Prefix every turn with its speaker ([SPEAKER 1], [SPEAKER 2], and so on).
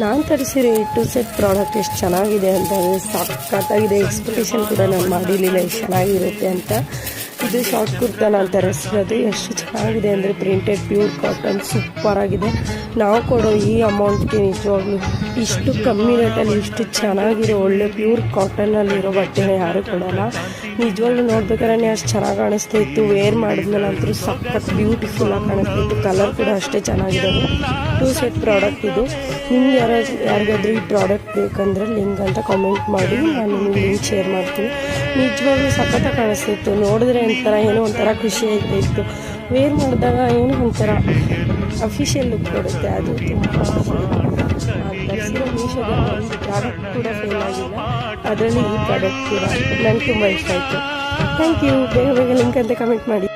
[SPEAKER 1] ನಾನು ತರಿಸಿರೋ ಈ 2 set product ಎಷ್ಟು ಚೆನ್ನಾಗಿದೆ ಅಂತಂದರೆ ಸಖತ್ತಾಗಿದೆ. ಎಕ್ಸ್ಪೆಕ್ಟೇಷನ್ ಕೂಡ ನಾನು ಮಾಡಿರಲಿಲ್ಲ ಎಷ್ಟು ಚೆನ್ನಾಗಿರುತ್ತೆ ಅಂತ. ಇದು ಶಾರ್ಟ್ ಕುರ್ತಾ ನಾನು ತರಿಸಿರೋದು. ಎಷ್ಟು ಚೆನ್ನಾಗಿದೆ ಅಂದರೆ ಪ್ರಿಂಟೆಡ್ ಪ್ಯೂರ್ ಕಾಟನ್ ಸೂಪರಾಗಿದೆ. ನಾವು ಕೊಡೋ ಈ ಅಮೌಂಟ್ಗೆ ನಿಜವಾಗ್ಲೂ ಇಷ್ಟು ಕಮ್ಮಿ ರೇಟಲ್ಲಿ ಇಷ್ಟು ಚೆನ್ನಾಗಿರೋ ಒಳ್ಳೆ ಪ್ಯೂರ್ ಕಾಟನ್ನಲ್ಲಿರೋ ಬಟ್ಟೆನ ಯಾರೂ ಕೊಡೋಲ್ಲ. ನಿಜವಾಗ್ಲೂ ನೋಡ್ಬೇಕಾದ್ರೆ ಅಷ್ಟು ಚೆನ್ನಾಗಿ ಕಾಣಿಸ್ತಾ ಇತ್ತು. ವೇರ್ ಮಾಡಿದ್ಮೇಲೆ ಅಂತೂ ಸಖತ್ ಬ್ಯೂಟಿಫುಲ್ಲಾಗಿ ಕಾಣಿಸ್ತಾ ಇತ್ತು. ಕಲರ್ ಕೂಡ ಅಷ್ಟೇ ಚೆನ್ನಾಗಿರೋದು. 2 ಸೆಟ್ ಪ್ರಾಡಕ್ಟ್ ಇದು. ನಿಮ್ಗೆ ಯಾರಿಗಾದ್ರೂ ಈ ಪ್ರಾಡಕ್ಟ್ ಬೇಕಂದರೆ ಲಿಂಕ್ ಅಂತ ಕಾಮೆಂಟ್ ಮಾಡಿ, ನಾನು ನಿಮಗೆ ಲಿಂಕ್ ಶೇರ್ ಮಾಡ್ತೀನಿ. ನಿಜವಾಗ್ಲೂ ಸಖತ್ತಾಗಿ ಕಾಣಿಸ್ತಿತ್ತು. ನೋಡಿದ್ರೆ ಏನೋ ಒಂಥರ ಖುಷಿ ಇತ್ತು. ವೇರ್ ಮಾಡಿದಾಗ ಏನೋ ಒಂಥರ ಅಫಿಷಿಯಲ್ ಲುಕ್ ಕೊಡುತ್ತೆ. ಅದು ತರಿಸಿರೋ ಮೀಶೋದಲ್ಲಿ ಪ್ರಾಡಕ್ಟ್ ಕೂಡ ಫೇಲ್ ಆಗಿಲ್ಲ. ಅದರಲ್ಲಿ ಈ ಪ್ರಾಡಕ್ಟ್ ಕೂಡ ನನಗೆ ತುಂಬ ಇಷ್ಟ ಆಯಿತು. Thank you. ಬೇಗ ಲಿಂಕ್ ಅಂತ ಕಮೆಂಟ್ ಮಾಡಿ.